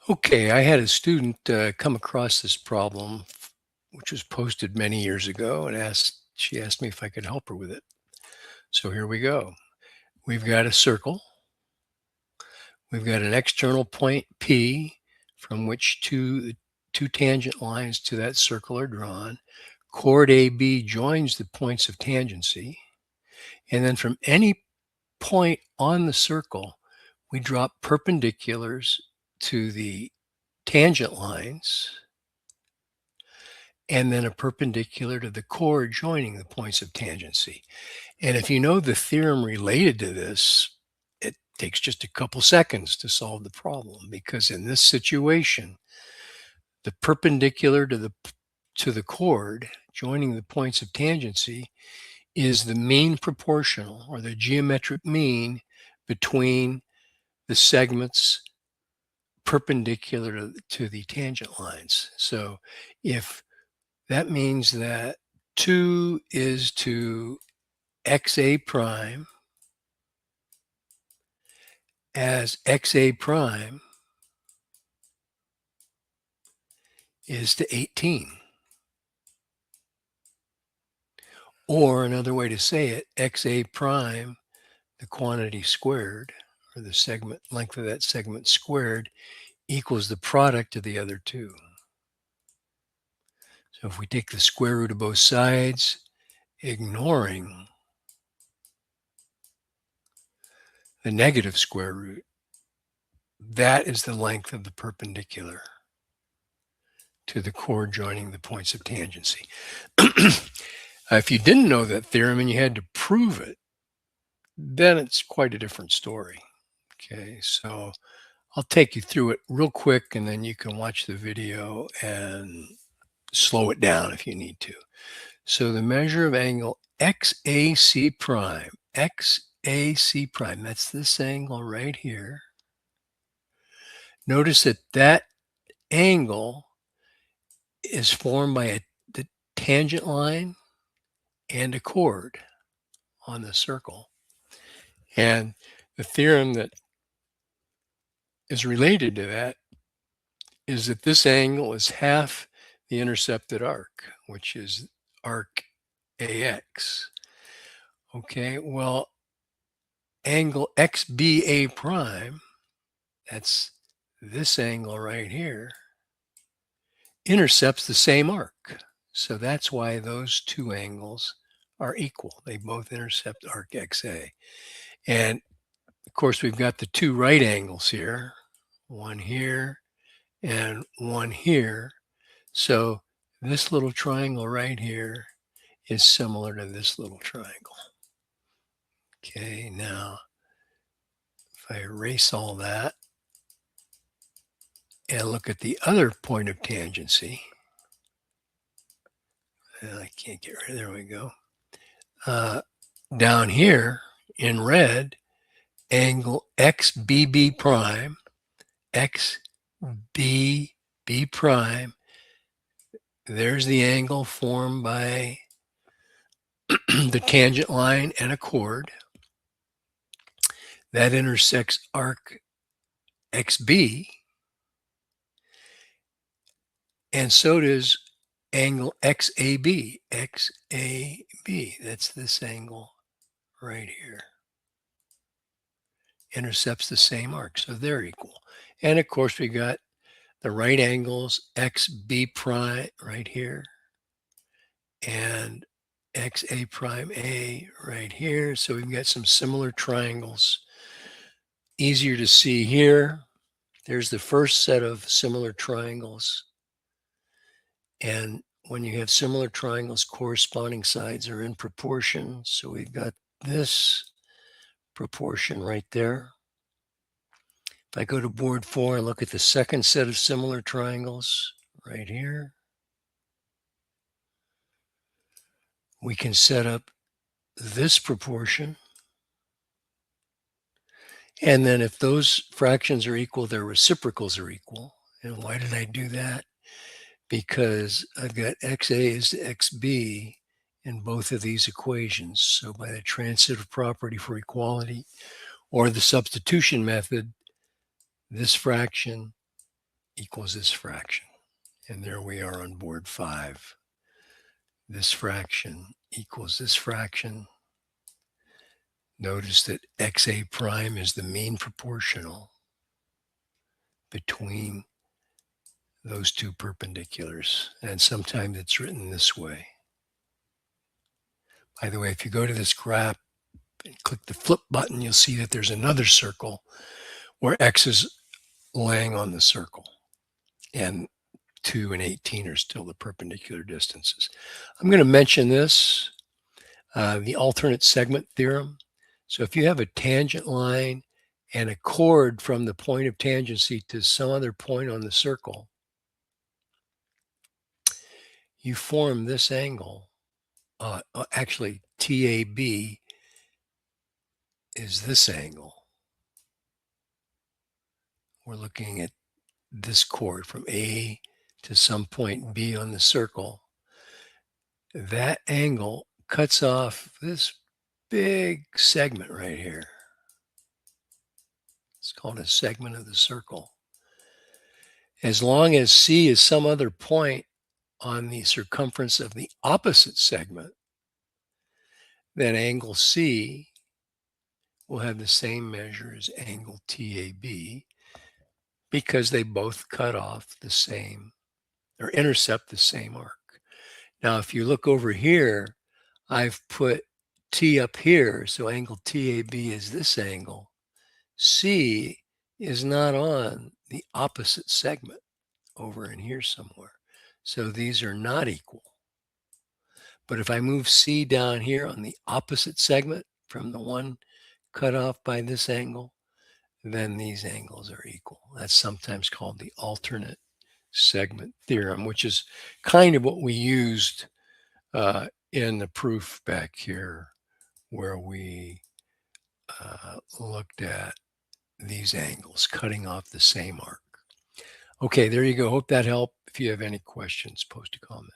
Okay, I had a student come across this problem, which was posted many years ago, and she asked me if I could help her with it. So here we go. We've got a circle. We've got an external point P from which two tangent lines to that circle are drawn. Chord AB joins the points of tangency. And then from any point on the circle, we drop perpendiculars to the tangent lines and then a perpendicular to the chord joining the points of tangency. And if you know the theorem related to this, it takes just a couple seconds to solve the problem, because in this situation, the perpendicular to the chord joining the points of tangency is the mean proportional, or the geometric mean, between the segments perpendicular to the tangent lines. So if that means that 2 is to xa prime as xa prime is to 18. Or another way to say it, xa prime, the quantity squared, or the segment length of that segment squared, equals the product of the other two. So if we take the square root of both sides, ignoring the negative square root, that is the length of the perpendicular to the chord joining the points of tangency. If you didn't know that theorem and you had to prove it, then it's quite a different story. Okay, so I'll take you through it real quick, and then you can watch the video and slow it down if you need to. So the measure of angle XAC prime, XAC prime, that's this angle right here. Notice that that angle is formed by the tangent line and a chord on the circle. And the theorem that is related to that is that this angle is half the intercepted arc, which is arc AX. Okay, well, angle XBA prime, that's this angle right here, intercepts the same arc. So that's why those two angles are equal. They both intercept arc XA. And of course, we've got the two right angles here, one here and one here. So this little triangle right here is similar to this little triangle. Okay, now if I erase all that and look at the other point of tangency, I can't get rid of, there we go. Down here in red, angle XBB prime, XBB prime, there's the angle formed by the tangent line and a chord. That intersects arc XB, and so does angle XAB, XAB, that's this angle right here. Intercepts the same arc, so they're equal. And of course, we got the right angles, XB prime right here, and XA prime A right here. So we've got some similar triangles. Easier to see here. There's the first set of similar triangles. And when you have similar triangles, corresponding sides are in proportion. So we've got this proportion right there. If I go to board 4 and look at the second set of similar triangles right here, we can set up this proportion. And then if those fractions are equal, their reciprocals are equal. And why did I do that? Because I've got XA is to XB in both of these equations. So by the transitive property for equality or the substitution method, this fraction equals this fraction. And there we are on board 5. This fraction equals this fraction. Notice that XA prime is the mean proportional between those two perpendiculars. And sometimes it's written this way. By the way, if you go to this graph and click the flip button, you'll see that there's another circle where X is laying on the circle. And 2 and 18 are still the perpendicular distances. I'm going to mention this, the alternate segment theorem. So if you have a tangent line and a chord from the point of tangency to some other point on the circle, you form this angle. Actually, TAB is this angle. We're looking at this chord from A to some point B on the circle. That angle cuts off this big segment right here. It's called a segment of the circle. As long as C is some other point on the circumference of the opposite segment, then angle C will have the same measure as angle TAB because they both cut off the same or intercept the same arc. Now, if you look over here, I've put T up here, so angle TAB is this angle. C is not on the opposite segment over in here somewhere. So these are not equal. But if I move C down here on the opposite segment from the one cut off by this angle, then these angles are equal. That's sometimes called the alternate segment theorem, which is kind of what we used in the proof back here where we looked at these angles cutting off the same arc. Okay, there you go. Hope that helped. If you have any questions, post a comment.